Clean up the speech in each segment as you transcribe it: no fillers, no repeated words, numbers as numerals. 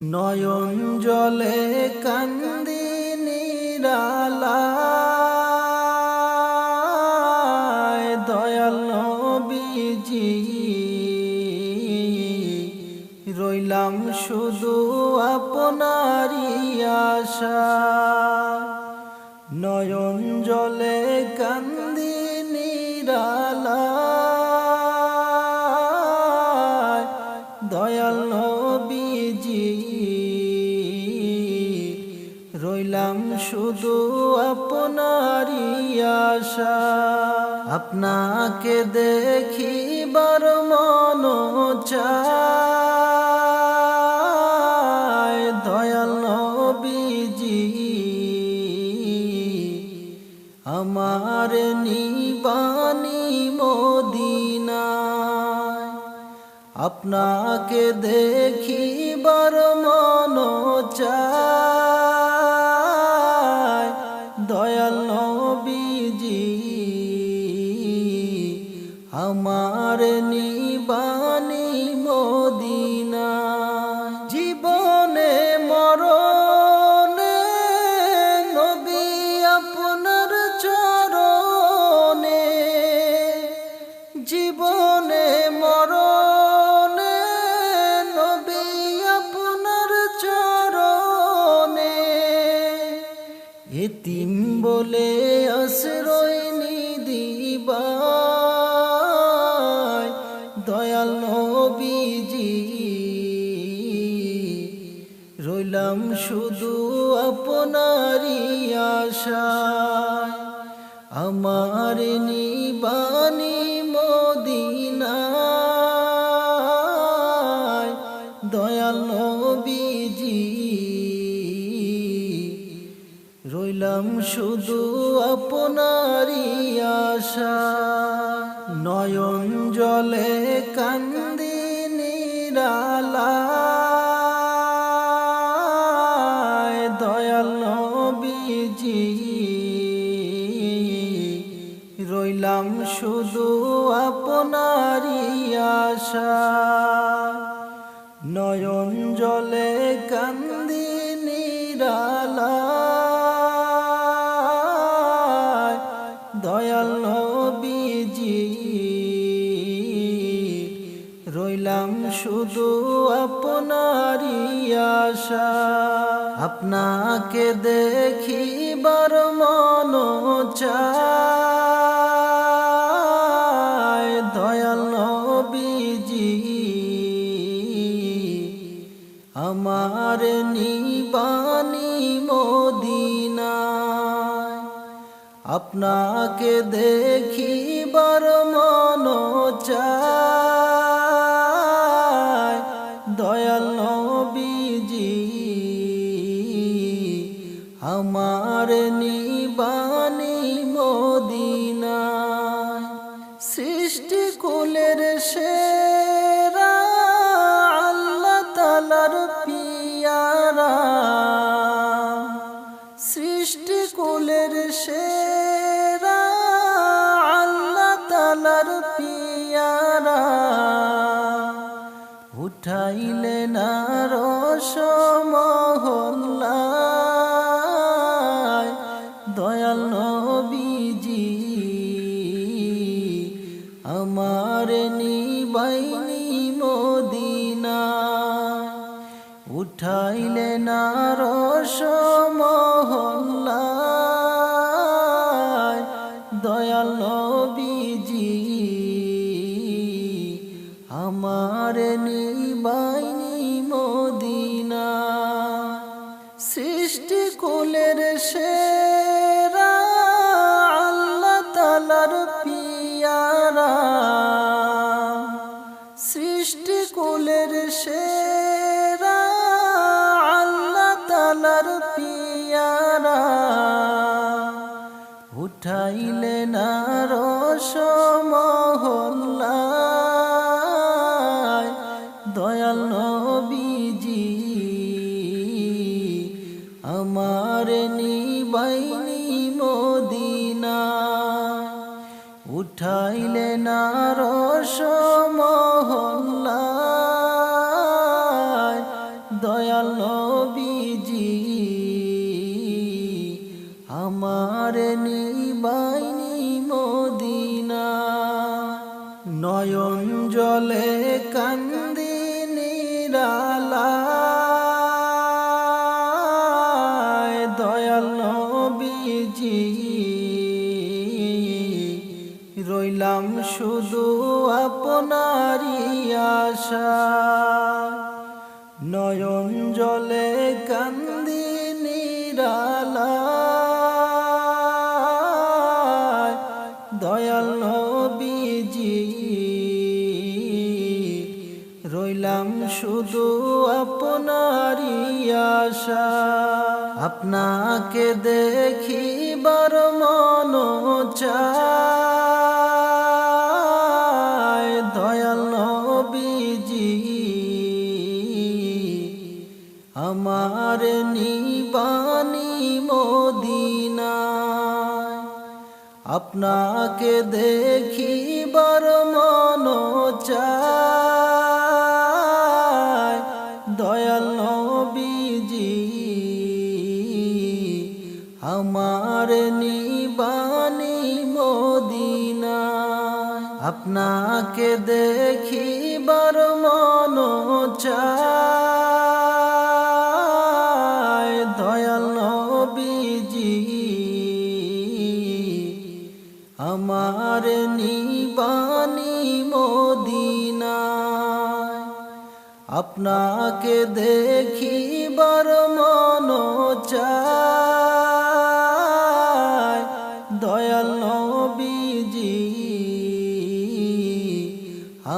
নয়ন জলে কান্দি নিরালায় দয়াল নবীজি রইলাম শুধু আপনারই আশায়। নয়ন জলে কান্দি নিরালায় দয়াল নবীজি রইলাম শুধু আপনারই আশায়। আপনাকে দেখিবার মন চায় দয়াল নবীজি আমার নিবানি মদিনায়। আপনাকে দেখিবার মন চায় দয়াল নবীজি আমার নিবানি মদিনায়। জীবনে মরণে নবী আপনার চরণে, জীবনে মরণে নবী আপনার চরণে, এতিম বলে আশ্রয় নিদিবায় দয়াল নবীজি রইলাম শুধু আপনারই আশায়। আমার নিবানি মদিনায় দয়াল নবীজি রইলাম শুধু আপনারই আশায়। নয়ন জলে কান্দি নিরালায় দয়াল নবীজি রইলাম শুধু আপনারই আশায়। নয়ন জলে কান্দি নিরালায় দয়াল নবীজি রইলাম শুধু আপনারই আশায়। আপনাকে দেখিবার মন চায় দয়াল নবীজি আমার নিবানি মদিনায়। আপনাকে দেখিবার মন চায় দয়াল নবীজি আমার নিবানি মদিনায়। সৃষ্টি কুলের সেরা আল্লাহ তাআলার পিয়ারা, সৃষ্টি কুলের সেরা আল্লাহ তাআলার পিয়ারা, উঠাইলেন আরশ মহল্লায় দয়াল নবীজি আমার নিবাইনি মদিনায়। উঠাইলেন আরশ মহল্লায় দয়াল নবীজি আমার নিবাইনি মদিনায়। সৃষ্টি কুলের সেরা আল্লাহ তাআলার পিয়ারা, সৃষ্টি কুলের সেরা আল্লাহ তাআলার পিয়ারা, উঠাইলেন আরশ মহল্লায় দয়াল নবীজি আমার নিবাইনি মদিনায়। উঠাইলেন আরশ মহল্লায় দয়াল নবীজি আমার নিবাইনি মদিনা নয়ন জলে কান্দি নিরালায় দয়াল নবীজি রইলাম শুধু আপনারই আশায় নয়ন জলে কান্দি নিরালায় দয়াল নবীজি রইলাম শুধু আপনারই আশায় আপনাকে দেখিবার মন চায় দয়াল নবীজি আমার নিবানি মদিনায় আপনাকে দেখিবার মন চায় দয়াল নবীজি আমার নিবানি মদিনায় আপনাকে দেখিবার মন চায় দয়াল নবীজি আমার নিবানি মদিনায় আপনাকে দেখিবার মন চায় দয়াল নবীজি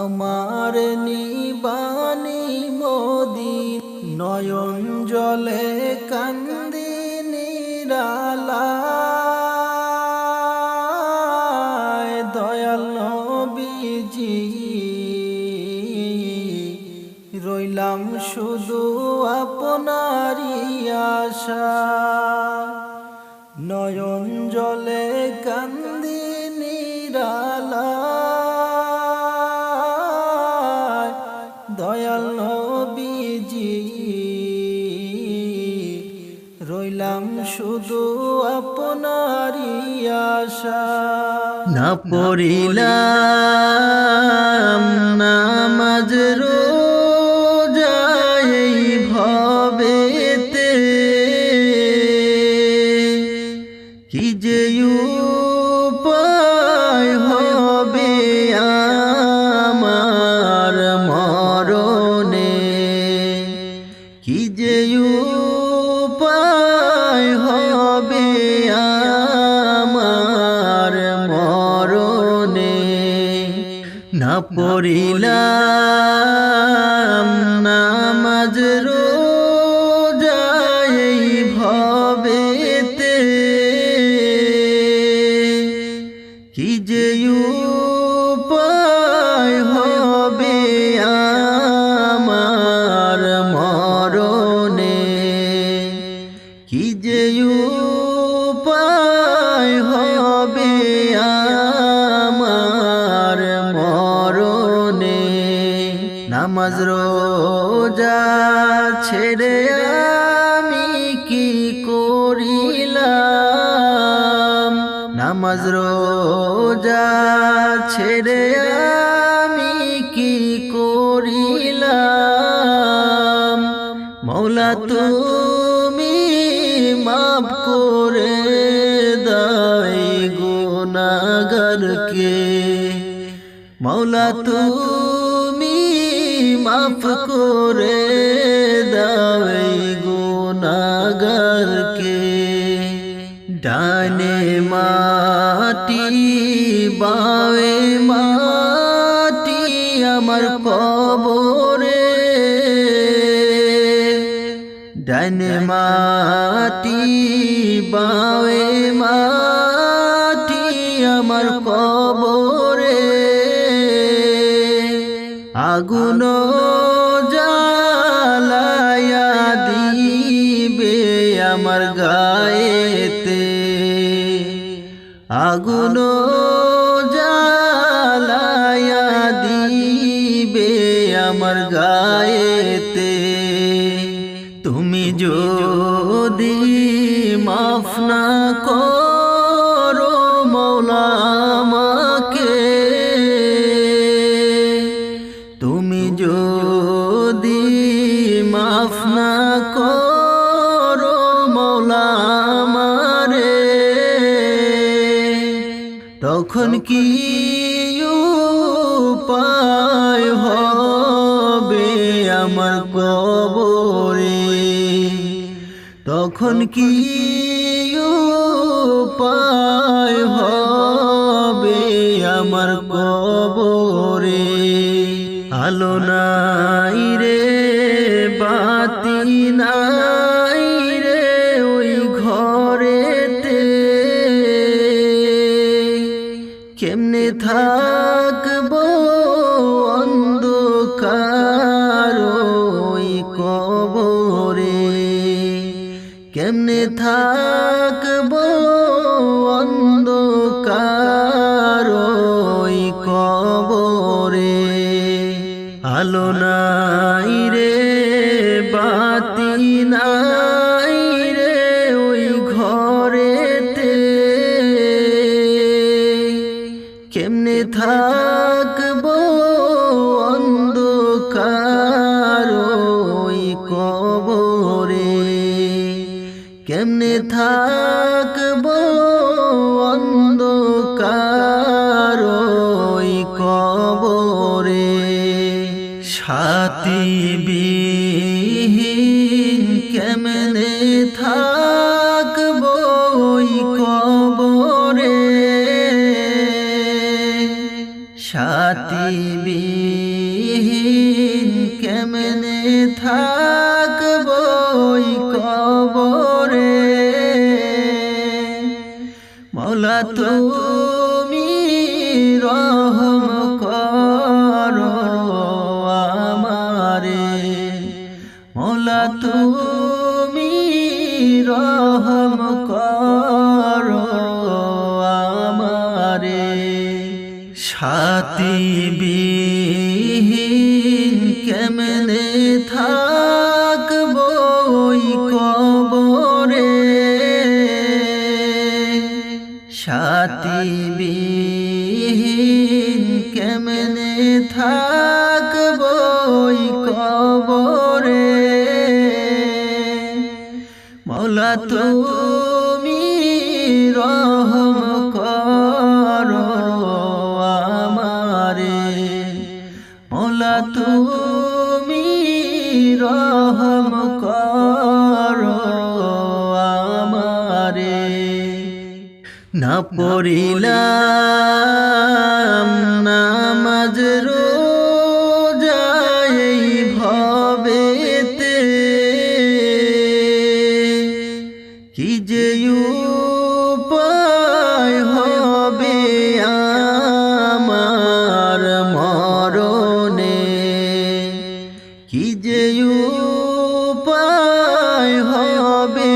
আমার নিবানি মদিনা নয়ন জলে কান্দি নিরালায় দয়াল নবীজি রইলাম শুধু আপনারই আশায় নয়ন জলে কান্দি নিরালায় দয়াল নবীজি রইলাম শুধু আপনারই আশায় না পড়িলাম নামাজ রোজা এই ভবেতে কি যে উপায় হবে আমার মরণে কি যে উপায় হবে আমার মরণে না পড়িলাম নামাজ রোজা এই ভবেতে কি যে উপায় হবে আমার মরণে কি যে উপায় হবে আমার মরণে নামাজ রোজা ছেড়ে আমি কি করিলাম নামাজ রোজা ছেড়ে আমি কি করিলাম মৌলা তুমি মাফ করে দাও গুনাহগারকে মৌলা তুমি মাফ করে দাও গুনাহগারকে ডানে মাটি বায়ে মাটি আমার কবরে ডানে মাটি বায়ে মাটি আমার কবরে আগুন জ্বালায়া দিবে আমার গায়েতে আগুন জ্বালায়া দিবে আমার গায়েতে তুমি যদি মাফ না করো মওলা আমাকে, তুমি যদি মাফ না করো মওলা আমারে, তখন কি উপায় হবে আমার কবরে, তখন কি উপায় হবে আমার কবরে। আলো নাই রে বাতি নাই রে ওই ঘরেতে, কেমনে থাকবো অন্ধকার ওই কবরে, কেমনে থাকবো অন্ধকার ওই কবরে। আলো নাই রে বাতি নাই রে ওই ঘরেতে, কেমনে থাকবো অন্ধকার ওই কবরে, কেমনে থাকবো অন্ধকার ওই কবরে। সাথী বিহীন কেমনে থাকবো ওই কবরে, সাথী বিহীন কেমনে থাকবো ওই কবরে। মওলা তুমি রহম করো আমারে, মওলা তুমি রহম করো আমারে। সাথী বিহীন কেমনে থাকবো ওই কবরে, সাথী বিহীন কেমনে থাকবো ওই কবরে। মওলা তুমি রহম করো আমারে, মওলা তুমি রহম করো আমারে। না পড়িলাম নামাজ রোজা এই ভবেতে, কি যে উপায় হবে আমার মরণে, কি যে উপায় হবে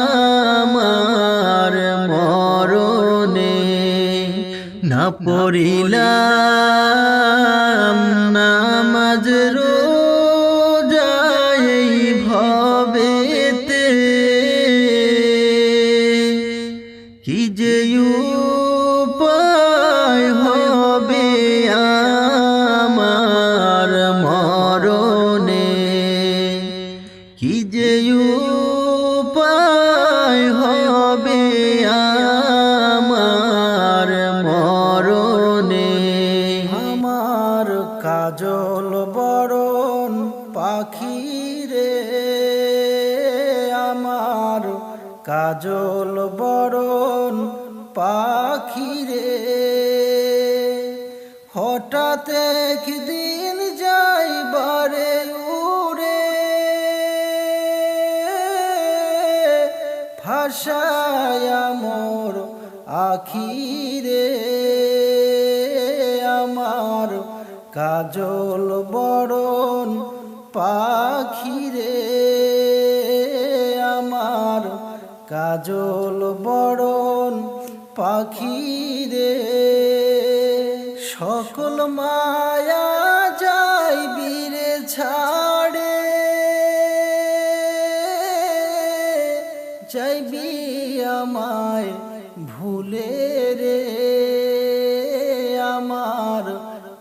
আমার মরণে। না পড়িলাম নামাজ রোজা এই ভবেতে, কি যে উপায় হবে আমার মরণে, কি যে উপায় হবে আমার মরণে। আমার কাজল বরণ পাখি রে, আমার কাজল বরণ পাখি রে, হঠাৎ একদিন যাইবারে উড়ে, ভাষায় মোর আখি রে। আমার কাজল বরণ পাখি রে, আমার কাজল বরণ পাখি রে। সকল মায়া যাই বীরে ছাড়ে, চাইবি আমায় ভুলে রে আমার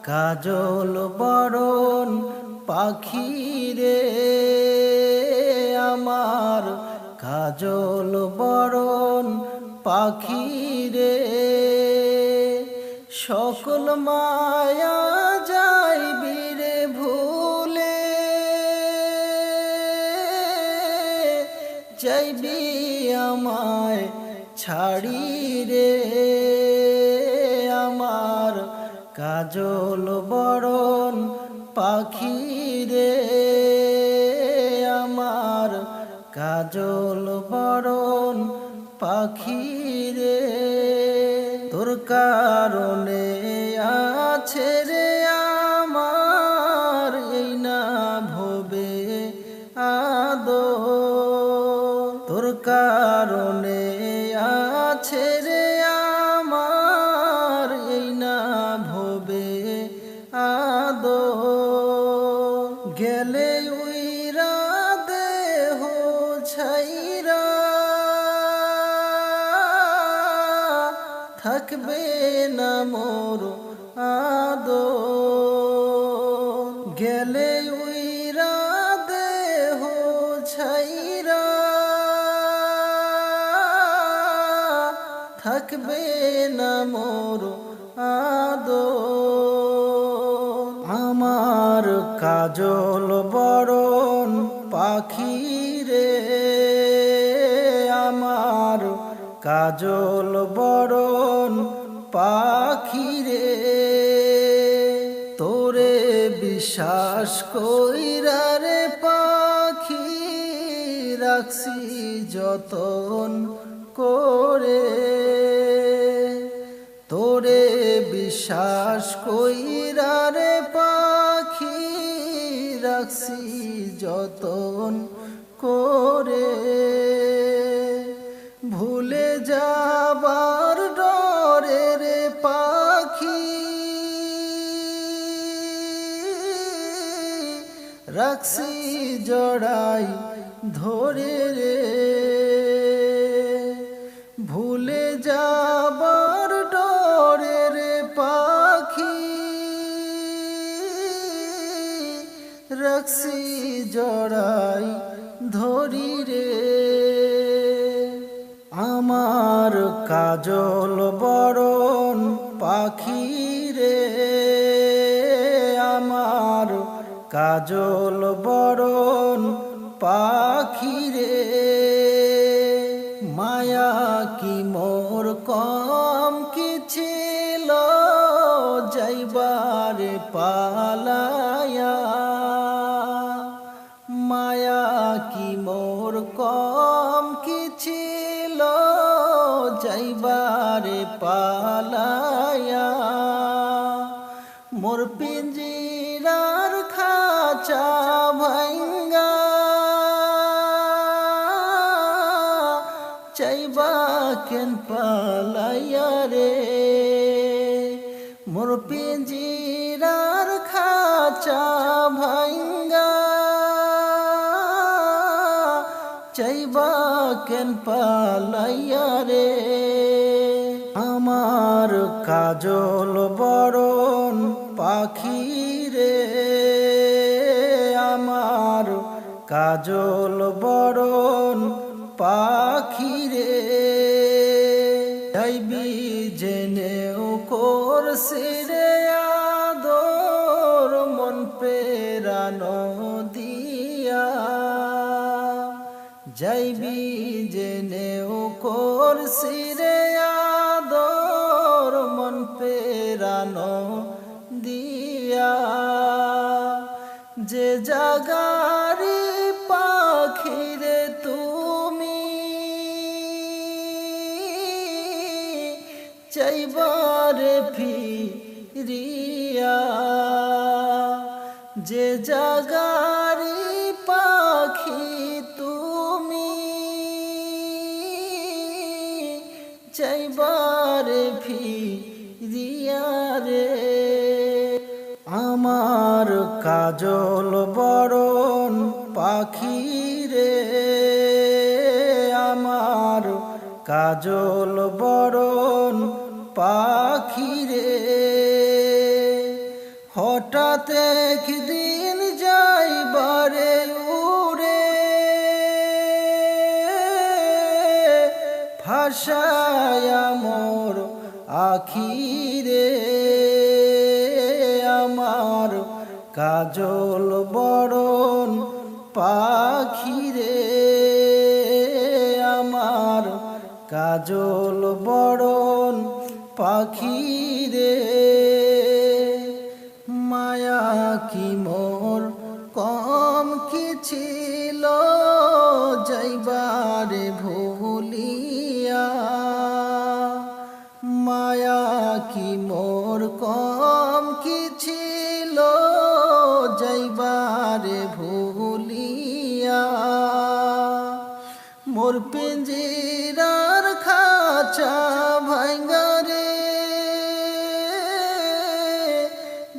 কাজল বরণ পাখি রে আমার কাজল বরণ পাখি রে সকল মায়া যাইবি রে ভুলে চাইবি আমায় ছাড়ি রে আমার কাজল বরণ পাখি রে আমার কাজল বরণ পাখি রে তোর কারণে আছে রে আমার এই না ভবে আদো তোর কারণে আছে রে আমার এই না ভবে আদো গেলে উইরা দেহ ছাইরা থাকবে না মোর আদো গেলে উইরা দেহ ছাইরা থাকবে না মোর আদো আমার কাজল বরণ পাখি রে আমার কাজল বরণ পাখি রে তোরে বিশ্বাস কইরা রে পাখি রাখছি যতন করে তোরে বিশ্বাস কইরা রে পাখি রাখছি যতন করে ভুলে যাবার ডরে রে পাখি রাখছি জড়াই ধরে রে ভুলে যাবার ডরে রে পাখি রাখছি জড়াই ধরি রে আমার কাজল বরণ পাখি রে আমার কাজল বরণ পাখি রে মায়া কি মোর কম কি ছিল যাইবারে পালায়া মায়া কি মোর কম কি ছিল যাইবারে পালায়া মোর পিঞ্জিরার খাঁচা ভাঙ্গা চাইবা কেন পালাইয়া রে মোর পিঞ্জিরার খাঁচা ভাঙ্গা চাইবা কেন পালাইয়া রে আমার কাজল বরণ পাখি রে আমার কাজল বরণ পাখি রে যাইবি জেনেও করছি রে আদর মন পেরানো দিয়া যাইবি জেনেও করছি রে আদর মন পেরানো দিয়া যে জাগারি পাখি রে তুমি চাইবারে ফিরিয়া যে জাগারি পাখি তুমি চাইবারে ফিরিয়া রে আমার কাজল বরণ পাখি রে আমার কাজল বরণ পাখিরে হঠাৎ একদিন যাইবারে উড়ে ভাষায় মোর আখিরে আমার কাজল বরণ পাখিরে আমার কাজল বরণ পাখিরে মায়া কি মোর কম কি ছিল যাইবারে ভুলিয়া মায়া কি মোর কম কি ছিল যাইবারে ভুলিয়া মোর পিঞ্জিরার খাঁচা ভাঙ্গারে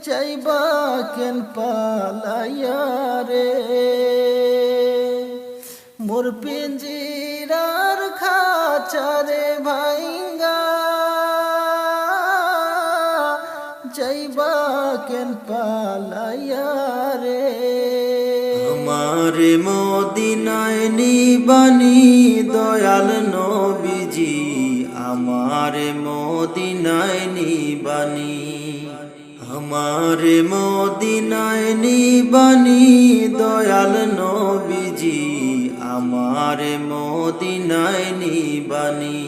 যাইবা কেন পালাইয়া রে মোর পিঞ্জিরার খাঁচা রে ভাঙ্গা যাইবা কেন পালাইয়া রে আমার মদিনায় নিবানি দয়াল নবীজি আমার মদিনায় নিবানি আমার মদিনায় নিবানি দয়াল নবীজি আমার মদিনায় নিবানি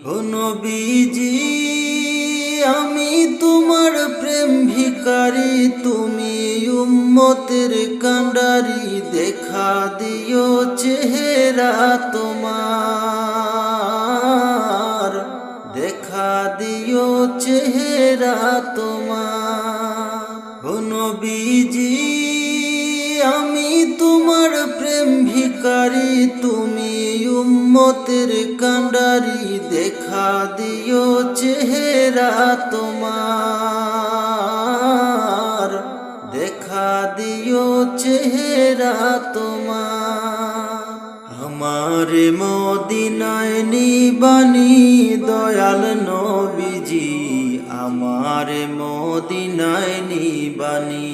ও নবীজি আমি তোমার প্রেম ভিখারি তুমি উম্মতের কান্ডারি দেখা দিও চেহারা তোমার দেখা দিও চেহারা তোমার ও নবীজি আমি তোমার প্রেম ভিখারি তুমি উম্মতের কান্ডারি দেখা দিও চেহারা তোমার দেখা দিও চেহারা তোমার আমার মদিনায় নিবানি দয়াল নবীজি আমার মদিনায় নিবানি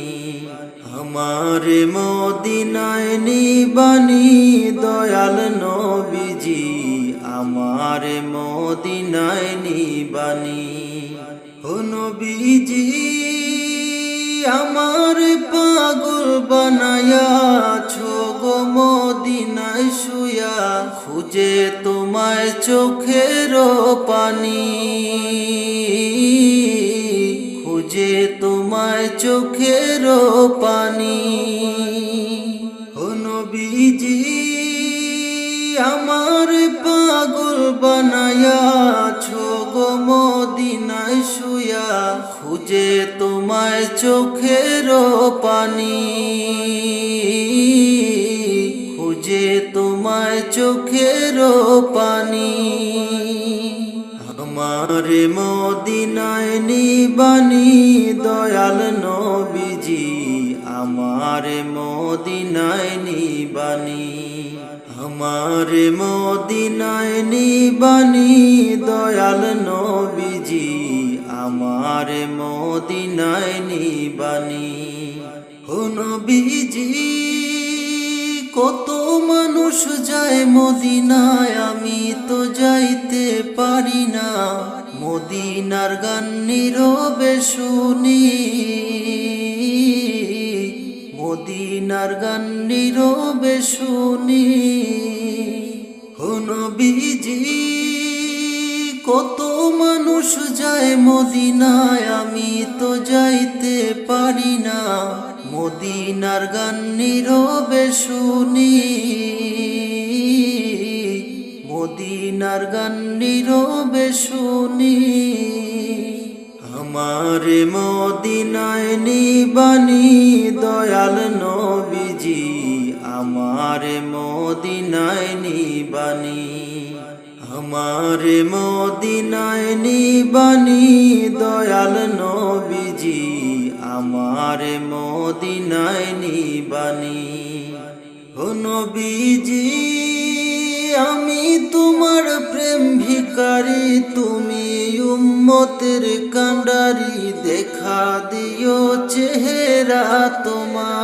আমার মদিনায় নিবানি দয়াল নবীজি আমার মদিনায় নিবানি ও নবীজি আমার পাগল বানায়া গো মদিনায় শুয়া খুঁজে তোমায় চোখের পানি খুঁজে তোমায় চোখের পানি ও নবীজি আমার পাগল বানায়া গো মদিনায় শুয়া খুঁজে তোমায় চোখের পানি খুঁজে তোমায় চোখের পানি আমার মদিনায় নিবানি দয়াল নবীজি আমার মদিনায় নিবানি আমার মদিনায় নিবানি দয়াল নবীজি আমার মদিনায় নিবানি ও নবীজি কত মানুষ যায় মদিনায় আমি তো যাইতে পারি না মদিনার গান নীরবে শুনি মদিনার গান নীরবে শুনি ও নবীজি কত মানুষ যায় মদিনায় আমি তো যাইতে পারি না মদিনার গান নীরবে শুনি মদিনার গান নীরবে শুনি আমার মদিনায় নিবানি দয়াল নবীজি আমার মদিনায় নিবানি আমার মদিনায় নিবানি দয়াল নবীজি আমার মদিনায় নিবানি ও নবীজি আমি তোমার প্রেম ভিখারি, তুমি উম্মতের কান্ডারি, দেখা দিও চেহারা তোমার,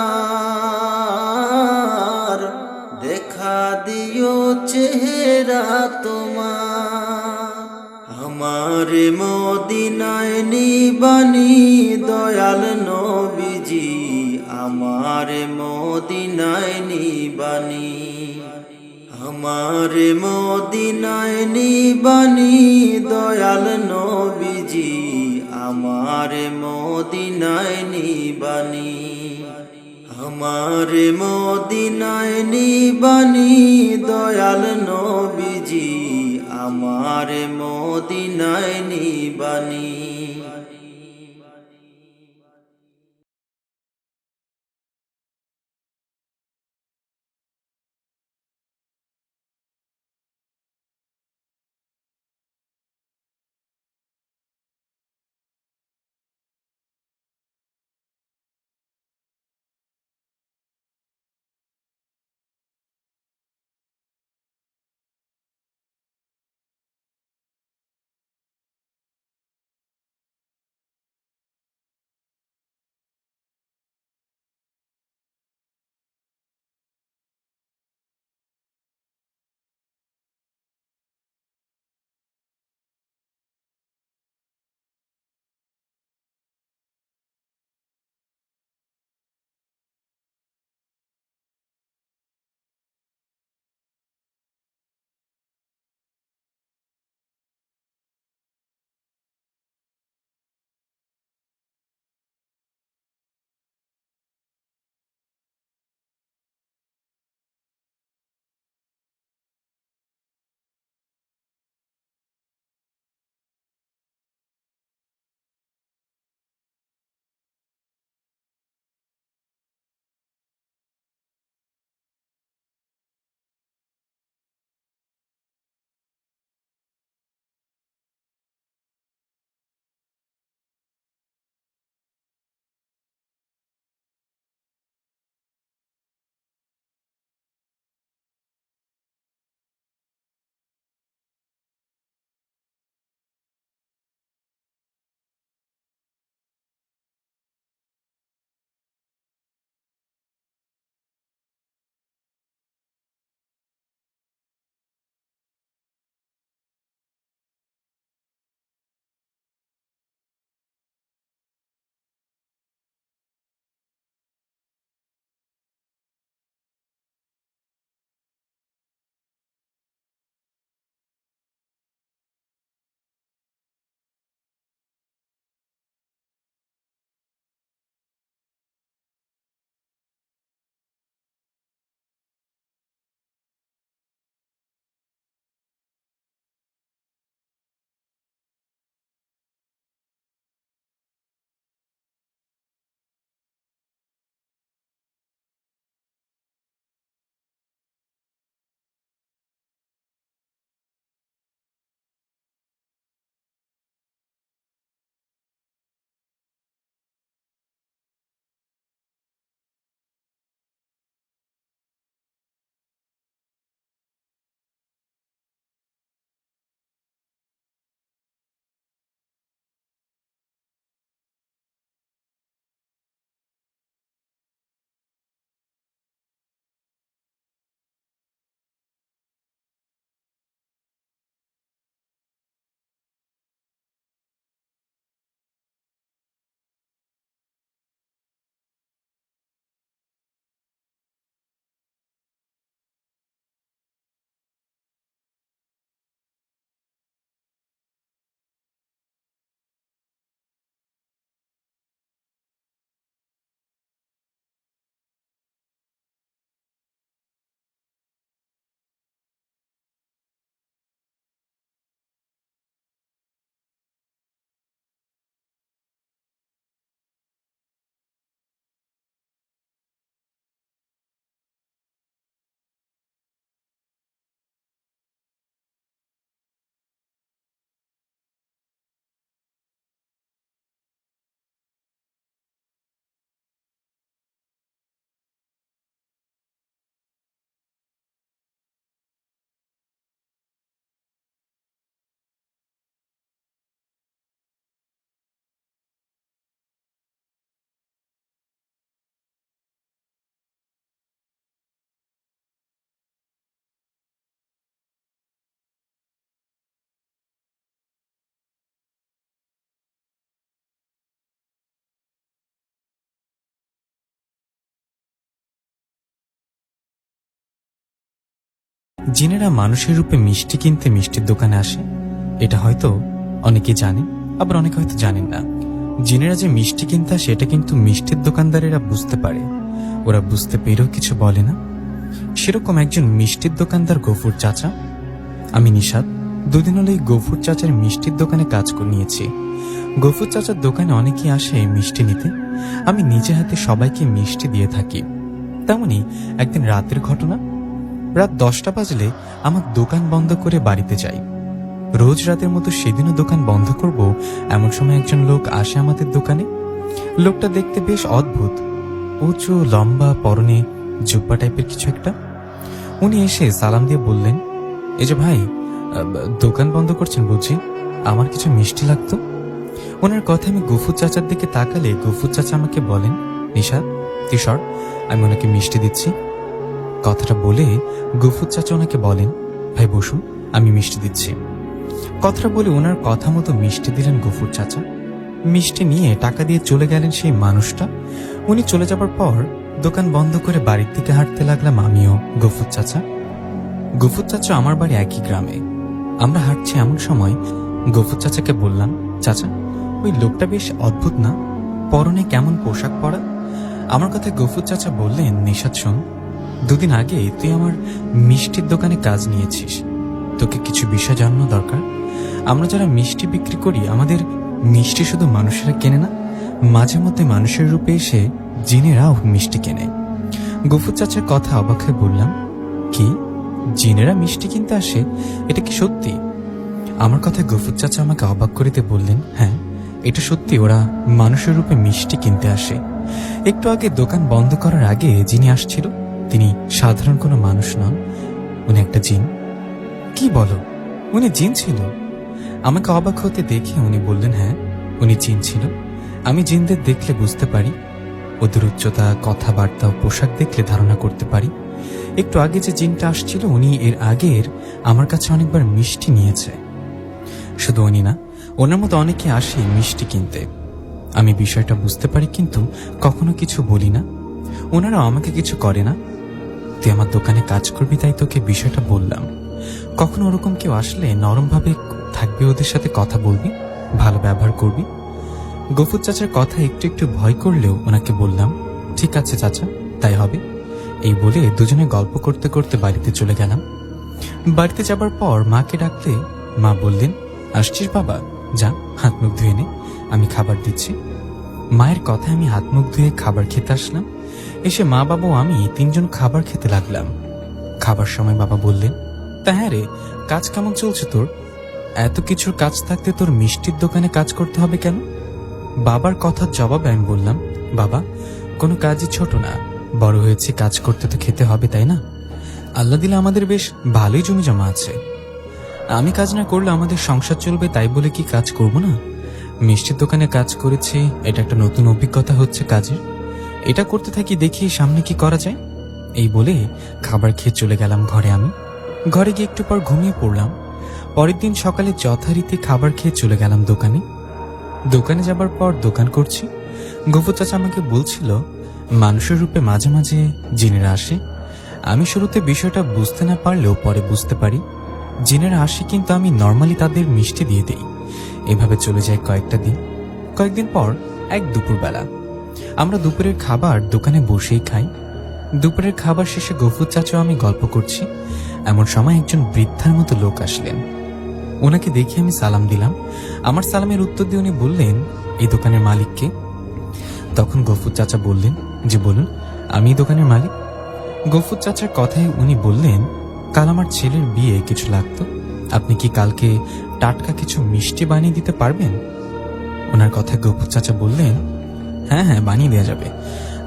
দেখা দিও চেহারা তোমার। আমার মদিনায় নিবানি দয়াল নবীজি, আমার মদিনায় নিবানি, আমার মদিনায় নিবানি দয়াল নবীজি, আমার মদিনায় নিবানি, আমার মদিনায় নিবানি দয়াল নবীজি, আমার মদিনায় নিবানি। জিনেরা মানুষের রূপে মিষ্টি কিনতে মিষ্টির দোকানে আসে, এটা হয়তো অনেকে জানে, আবার অনেকে হয়তো জানেন না। জিনেরা যে মিষ্টি কিনতে আসে এটা কিন্তু মিষ্টির দোকানদারেরা বুঝতে পারে, ওরা বুঝতে পেরেও কিছু বলে না। সেরকম একজন মিষ্টির দোকানদার গফুর চাচা। আমি নিশাদ, দুদিন হলো এই গফুর চাচার মিষ্টির দোকানে কাজ করে নিয়েছি। গফুর চাচার দোকানে অনেকেই আসে মিষ্টি নিতে, আমি নিজে হাতে সবাইকে মিষ্টি দিয়ে থাকি। তেমনি একদিন রাতের ঘটনা, রাত 10টা বাজলে আমার দোকান বন্ধ করে বাড়িতে যাই। রোজ রাতের মতো সেদিনও দোকান বন্ধ করব এমন সময় একজন লোক আসে আমাদের দোকানে। লোকটা দেখতে বেশ অদ্ভুত, উঁচু লম্বা, পরনে জুব্বা টাইপের কিছু একটা। উনি এসে সালাম দিয়ে বললেন, এই যে ভাই, দোকান বন্ধ করছেন বুঝি, আমার কিছু মিষ্টি লাগতো। ওনার কথা আমি গফুর চাচার দিকে তাকালে গফুর চাচা আমাকে বলেন, নিশাদ তুই সর, আমি ওনাকে মিষ্টি দিচ্ছি। কথাটা বলে গফুর চাচা ওনাকে বলেন, ভাই বসুন, আমি মিষ্টি দিচ্ছি। কথাটা বলে ওনার কথা মতো মিষ্টি দিলেন গফুর চাচা। মিষ্টি নিয়ে টাকা দিয়ে চলে গেলেন সেই মানুষটা। উনি চলে যাবার পর দোকান বন্ধ করে বাড়ির দিকে হাঁটতে লাগলাম আমিও, গফুর চাচা। গফুর চাচা আমার বাড়ি একই গ্রামে। আমরা হাঁটছি এমন সময় গফুর চাচাকে বললাম, চাচা ওই লোকটা বেশ অদ্ভুত না, পরনে কেমন পোশাক পরা। আমার কথা গফুর চাচা বললেন, নিশাদ শোন, দুদিন আগে তুই আমার মিষ্টির দোকানে কাজ নিয়েছিস, তোকে কিছু বিষয় জানানো দরকার। আমরা যারা মিষ্টি বিক্রি করি, আমাদের মিষ্টি শুধু মানুষেরা কেনে না, মাঝে মধ্যে মানুষের রূপে এসে জিনেরাও মিষ্টি কেনে। গফুর চাচার কথা অবাক হয়ে বললাম, কি জিনেরা মিষ্টি কিনতে আসে, এটা কি সত্যি? আমার কথা গফুর চাচা আমাকে অবাক করিতে বললেন, হ্যাঁ এটা সত্যি, ওরা মানুষের রূপে মিষ্টি কিনতে আসে। একটু আগে দোকান বন্ধ করার আগে যিনি আসছিল তিনি সাধারণ কোনো মানুষ নন, উনি একটা জিন। কি বলো, উনি জিন ছিল? আমাকে অবাক হতে দেখে উনি বললেন, হ্যাঁ উনি জিন ছিল। আমি জিনদের দেখলে বুঝতে পারি, ওদের উচ্চতা, কথাবার্তা ও পোশাক দেখলে ধারণা করতে পারি। একটু আগে যে জিনটা আসছিল উনি এর আগের আমার কাছে অনেকবার মিষ্টি নিয়েছে। শুধু উনি না, ওনার মতো অনেকে আসে মিষ্টি কিনতে। আমি বিষয়টা বুঝতে পারি কিন্তু কখনো কিছু বলি না, ওনারা আমাকে কিছু করে না। তুই আমার দোকানে কাজ করবি তাই তোকে বিষয়টা বললাম। কখনো ওরকম কেউ আসলে নরমভাবে থাকবি, ওদের সাথে কথা বলবি, ভালো ব্যবহার করবি। গফুর চাচার কথা একটু একটু ভয় করলেও ওনাকে বললাম, ঠিক আছে চাচা, তাই হবে। এই বলে দুজনে গল্প করতে করতে বাড়িতে চলে গেলাম। বাড়িতে যাবার পর মাকে ডাকলে মা বললেন, আসছিস বাবা, যা হাত মুখ ধুয়ে নে, আমি খাবার দিচ্ছি। মায়ের কথায় আমি হাত মুখ ধুয়ে খাবার খেতে আসলাম। এসে মা, বাবা ও আমি তিনজন খাবার খেতে লাগলাম। খাবার সময় বাবা বললেন, তা হ্যাঁ রে, কাজ কেমন চলছে তোর? এত কিছুর কাজ থাকতে তোর মিষ্টির দোকানে কাজ করতে হবে কেন? বাবার কথার জবাবে আমি বললাম, বাবা কোনো কাজই ছোট না, বড় হয়েছে, কাজ করতে তো খেতে হবে, তাই না? আল্লাহ দিলে আমাদের বেশ ভালোই জমি জমা আছে, আমি কাজ না করলে আমাদের সংসার চলবে, তাই বলে কি কাজ করব না? মিষ্টির দোকানে কাজ করেছি, এটা একটা নতুন অভিজ্ঞতা হচ্ছে কাজের, এটা করতে থাকি, দেখি সামনে কি করা যায়। এই বলে খাবার খেয়ে চলে গেলাম ঘরে। আমি ঘরে গিয়ে একটু পর ঘুমিয়ে পড়লাম। পরের দিন সকালে যথারীতি খাবার খেয়ে চলে গেলাম দোকানে। দোকানে যাবার পর দোকান করছি। গফুর চাচা আমাকে বলছিল, মানুষের রূপে মাঝে মাঝে জিনেরা আসে। আমি শুরুতে বিষয়টা বুঝতে না পারলেও পরে বুঝতে পারি। জিনেরা আসে কিন্তু আমি নর্মালি তাদের মিষ্টি দিয়ে দেই। এভাবে চলে যায় কয়েকটা দিন। কয়েকদিন পর এক দুপুরবেলা আমরা দুপুরের খাবার দোকানে বসেই খাই। দুপুরের খাবার শেষে গফুর চাচা আমি গল্প করছি, এমন সময় একজন বৃদ্ধার মতো লোক আসলেন। ওনাকে দেখে আমি সালাম দিলাম। আমার সালামের উত্তর দিয়ে উনি বললেন, এই দোকানের মালিককে? তখন গফুর চাচা বললেন, যে বলুন, আমি দোকানের মালিক। গফুর চাচার কথায় উনি বললেন, কাল আমার ছেলের বিয়ে, কিছু লাগতো, আপনি কি কালকে টাটকা কিছু মিষ্টি বানিয়ে দিতে পারবেন? ওনার কথায় গফুর চাচা বললেন, হ্যাঁ হ্যাঁ বানিয়ে দেওয়া যাবে,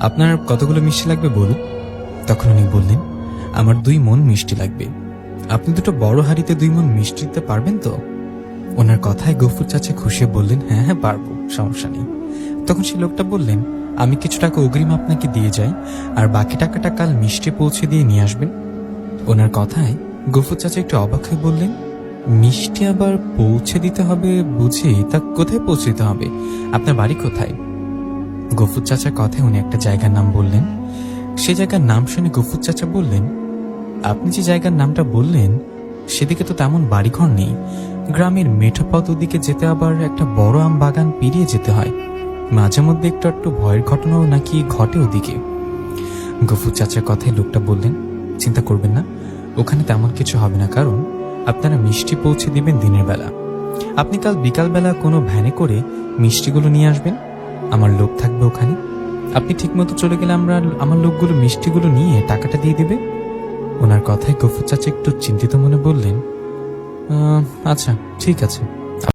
আপনার কতগুলো মিষ্টি লাগবে বলুন। তখন উনি বললেন, আমার 2 মণ মিষ্টি লাগবে, আপনি দুটো বড় হাঁড়িতে 2 মণ মিষ্টি দিতে পারবেন তো? ওনার কথায় গফুর চাচা খুশি বললেন, হ্যাঁ হ্যাঁ পারবো, সমস্যা নেই। তখন সেই লোকটা বললেন, আমি কিছু টাকা অগ্রিম আপনাকে দিয়ে যাই, আর বাকি টাকাটা কাল মিষ্টি পৌঁছে দিয়ে নিয়ে আসবেন। ওনার কথায় গফুর চাচা একটু অবাক হয়ে বললেন, মিষ্টি আবার পৌঁছে দিতে হবে বুঝি, তা কোথায় পৌঁছে দিতে হবে? আপনার বাড়ি কোথায়? গফুর চাচার কথায় উনি একটা জায়গার নাম বললেন। সে জায়গার নাম শুনে গফুর চাচা বললেন, আপনি যে জায়গার নামটা বললেন সেদিকে তো তেমন বাড়িঘর নেই। গ্রামের মেঠো পথ ওদিকে যেতে আবার একটা বড় আম বাগান পেরিয়ে যেতে হয়। মাঝে মধ্যে একটু ভয়ের ঘটনাও নাকি ঘটে ওদিকে। গফুর চাচার কথায় লোকটা বললেন, চিন্তা করবেন না, ওখানে তেমন কিছু হবে না, কারণ আপনারা মিষ্টি পৌঁছে দিবেন দিনের বেলা। আপনি কাল বিকালবেলা কোনো ভ্যানে করে মিষ্টিগুলো নিয়ে আসবেন, আমার লোক থাকবে ওখানে। আপনি ঠিকমতো চলে গেলে আমার লোকগুলো মিষ্টিগুলো নিয়ে টাকাটা দিয়ে দিবে। ওনার কথায় গফুর চাচা একটু চিন্তিত মনে বললেন, আচ্ছা ঠিক আছে।